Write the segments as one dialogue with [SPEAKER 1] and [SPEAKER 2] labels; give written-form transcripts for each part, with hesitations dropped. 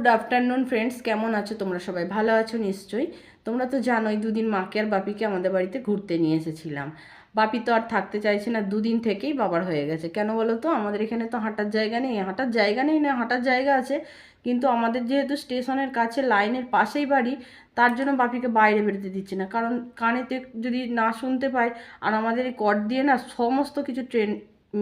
[SPEAKER 1] Good afternoon friends, কেমন আছো তোমরা? সবাই ভালো আছো নিশ্চয়ই। তোমরা তো জানোই দুদিন মাকে আর বাপিকে আমাদের বাড়িতে ঘুরতে নিয়ে এসেছিলাম। বাপি তো আর থাকতে চাইছে না, দুদিন থেকেই বাবার হয়ে গেছে। কেন বলো তো? আমাদের এখানে তো হাঁটার জায়গা নেই। হাঁটার জায়গা নেই না, হাঁটার জায়গা আছে, কিন্তু আমাদের যেহেতু স্টেশনের কাছে লাইনের পাশেই বাড়ি, তার জন্য বাপিকে বাইরে বেরোতে দিচ্ছে না। কারণ কানেতে যদি না শুনতে পায়, আর আমাদের এই কর দিয়ে না সমস্ত কিছু ট্রেন,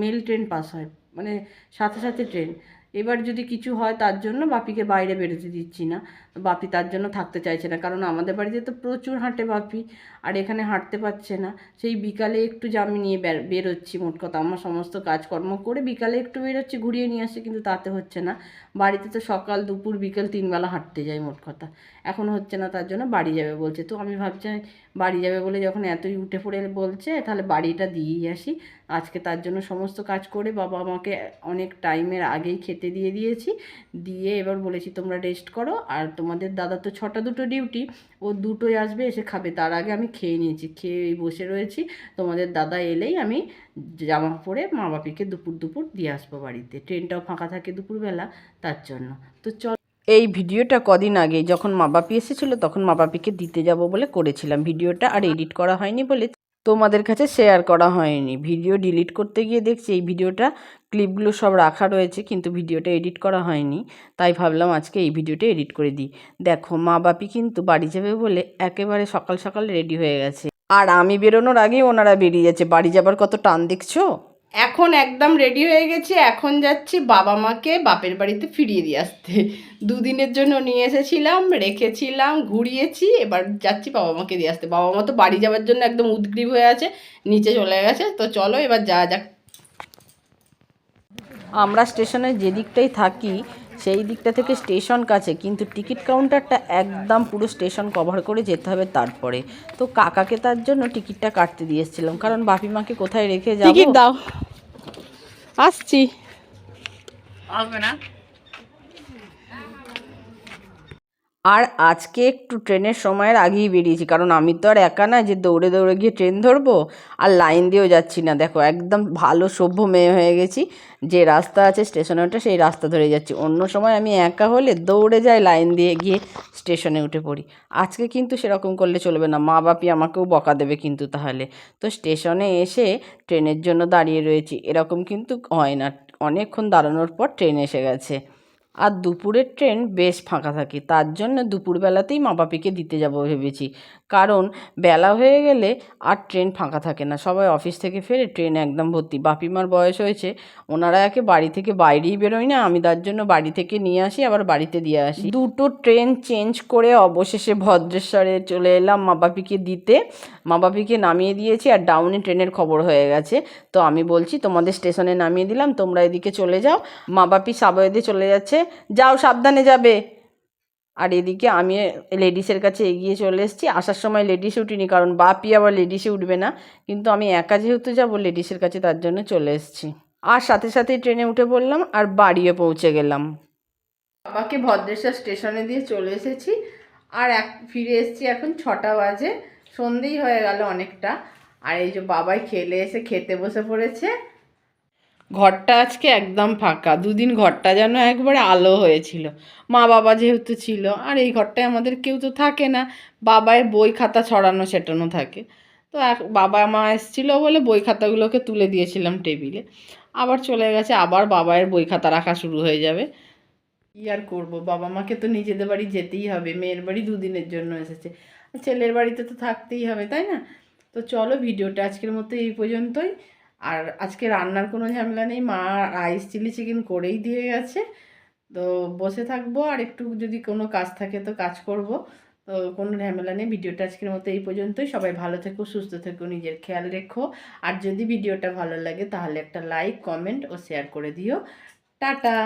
[SPEAKER 1] মেল ট্রেন পাস হয়, মানে সাথে সাথে ট্রেন। এবার যদি কিছু হয় তার জন্য বাপিকে বাইরে বেরোতে দিচ্ছি না। বাপি তার জন্য থাকতে চাইছে না, কারণ আমাদের বাড়িতে তো প্রচুর হাঁটে বাপি, আর এখানে হাঁটতে পারছে না। সেই বিকালে একটু জামি নিয়ে বেরোচ্ছি, মোট কথা আমার সমস্ত কাজকর্ম করে বিকালে একটু বেরোচ্ছি, ঘুরিয়ে নিয়ে আসছি, কিন্তু তাতে হচ্ছে না। বাড়িতে তো সকাল দুপুর বিকেল 3 বেলা হাঁটতে যাই মোট কথা। এখন হচ্ছে না, তার জন্য বাড়ি যাবে বলছে। তো আমি ভাবছি বাড়ি যাবে বলে যখন এতই উঠে পড়ে বলছে, তাহলে বাড়িটা দিয়েই আসি। আজকে তার জন্য সমস্ত কাজ করে বাবা আমাকে অনেক টাইমের আগেই খেতে দিয়ে দিয়েছি। দিয়ে এবার বলেছি তোমরা রেস্ট করো, আর তোমাদের দাদা তো 6টা দুটো ডিউটি, ও দুটোই আসবে, এসে খাবে। তার আগে আমি খেয়ে নিয়েছি, খেয়ে বসে রয়েছি। তোমাদের দাদা এলেই আমি জামা পরে মা বাপিকে দুপুর দুপুর দিয়ে আসবো বাড়িতে। ট্রেনটাও ফাঁকা থাকে দুপুরবেলা, তার জন্য। তো চল, এই ভিডিওটা কদিন আগে যখন মা বাপি এসেছিলো তখন মা বাপিকে দিতে যাব বলে করেছিলাম ভিডিওটা, আর এডিট করা হয়নি বলে তোমাদের কাছে শেয়ার করা হয়নি। ভিডিও ডিলিট করতে গিয়ে দেখছি এই ভিডিওটা, ক্লিপগুলো সব রাখা রয়েছে, কিন্তু ভিডিওটা এডিট করা হয়নি। তাই ভাবলাম আজকে এই ভিডিওটা এডিট করে দিই। দেখো, মা বাপি কিন্তু বাড়ি যাবে বলে একেবারে সকাল সকাল রেডি হয়ে গেছে, আর আমি বেরোনোর আগেই ওনারা বেরিয়ে যাচ্ছে। বাড়ি যাবার কত টান দেখছো। এখন একদম রেডি হয়ে গেছি, এখন যাচ্ছি বাবা মাকে বাপের বাড়িতে ফিরিয়ে দিয়ে আসতে। দুদিনের জন্য নিয়ে এসেছিলাম, রেখেছিলাম, ঘুরিয়েছি, এবার যাচ্ছি বাবা মাকে দিয়ে আসতে। বাবা মা তো বাড়ি যাওয়ার জন্য একদম উদগ্রীব হয়ে আছে, নিচে চলে গেছে। তো চলো এবার যাওয়া যাক। আমরা স্টেশনে যে দিকটাই থাকি সেই দিকটা থেকে স্টেশন কাছে, কিন্তু টিকিট কাউন্টারটা একদম পুরো স্টেশন কভার করে যেতে হবে। তারপরে তো কাকাকে তার জন্য টিকিটটা কাটতে দিয়ে এসেছিলাম, কারণ বাপি মাকে কোথায় রেখে যাবো। টিকিট দাও, আসছি। আসবে না। আর আজকে একটু ট্রেনের সময়ের আগেই বেরিয়েছি, কারণ আমি তো আর একা না যে দৌড়ে দৌড়ে গিয়ে ট্রেন ধরবো, আর লাইন দিয়েও যাচ্ছি না। দেখো, একদম ভালো সভ্য মেয়ে হয়ে গেছি, যে রাস্তা আছে স্টেশনে ওঠা সেই রাস্তা ধরে যাচ্ছি। অন্য সময় আমি একা হলে দৌড়ে যাই, লাইন দিয়ে গিয়ে স্টেশনে উঠে পড়ি। আজকে কিন্তু সেরকম করলে চলবে না, মা বাপি আমাকেও বকা দেবে কিন্তু তাহলে। তো স্টেশনে এসে ট্রেনের জন্য দাঁড়িয়ে রয়েছি, এরকম কিন্তু হয় না। অনেকক্ষণ দাঁড়ানোর পর ট্রেন এসে গেছে। আর দুপুরের ট্রেন বেশ ফাঁকা থাকে, তার জন্য দুপুরবেলাতেই মা বাপিকে দিতে যাব ভেবেছি। কারণ বেলা হয়ে গেলে আর ট্রেন ফাঁকা থাকে না, সবাই অফিস থেকে ফেরে, ট্রেন একদম ভর্তি। বাপিমার বয়স হয়েছে, ওনারা একে বাড়ি থেকে বাইরেই বেরোয় না। আমি তার জন্য বাড়ি থেকে নিয়ে আসি, আবার বাড়িতে দিয়ে আসি। দুটো ট্রেন চেঞ্জ করে অবশেষে ভদ্রেশ্বরে চলে এলাম মা বাপিকে দিতে। মা বাপিকে নামিয়ে দিয়েছি, আর ডাউনে ট্রেনের খবর হয়ে গেছে। তো আমি বলছি তোমাদের স্টেশনে নামিয়ে দিলাম, তোমরা এদিকে চলে যাও। মা বাপি সাবওয়েতে চলে যাচ্ছে, যাও সাবধানে যাবে। আর এদিকে আমি লেডিসের কাছে এগিয়ে চলে এসেছি। আসার সময় লেডিসে উঠিনি, কারণ বাপি আবার লেডিসে উঠবে না, কিন্তু আমি একা যেহেতু যাবো লেডিসের কাছে, তার জন্য চলে এসেছি। আর সাথে সাথেই ট্রেনে উঠে পড়লাম, আর বাড়িও পৌঁছে গেলাম। বাবাকে ভদ্রেশ্বর স্টেশনে দিয়ে চলে এসেছি, আর ফিরে এসেছি এখন 6টা বাজে, সন্ধেই হয়ে গেল অনেকটা। আর এই যে বাবাই খেলে এসে খেতে বসে পড়েছে। ঘরটা আজকে একদম ফাঁকা, দুদিন ঘরটা যেন একবারে আলো হয়েছিল। মা বাবা যেহেতু ছিল, আর এই ঘরটায় আমাদের কেউ তো থাকে না, বাবার বই খাতা ছড়ানো ছেটানো থাকে। তো বাবা মা এসেছিলো বলে বই খাতাগুলোকে তুলে দিয়েছিলাম টেবিলে, আবার চলে গেছে, আবার বাবার বই খাতা রাখা শুরু হয়ে যাবে। কী আর করবো, বাবা মাকে তো নিজেদের বাড়ি যেতেই হবে, মেয়ের বাড়ি দুদিনের জন্য এসেছে, ছেলের বাড়িতে তো থাকতেই হবে, তাই না? তো চলো, ভিডিওটা আজকের মতো এই পর্যন্তই। আর আজকে রান্নার কোনো ঝামেলা নেই, মা রাইস চিলি চিকেন করেই দিয়ে গেছে। তো বসে থাকবো, আর একটু যদি কোনো কাজ থাকে তো কাজ করব। তো কোনো ঝামেলা নেই। ভিডিওটা আজকের মতো এই পর্যন্তই। সবাই ভালো থেকো, সুস্থ থেকো, নিজের খেয়াল রেখো। আর যদি ভিডিওটা ভালো লাগে তাহলে একটা লাইক, কমেন্ট ও শেয়ার করে দিও। টাটা।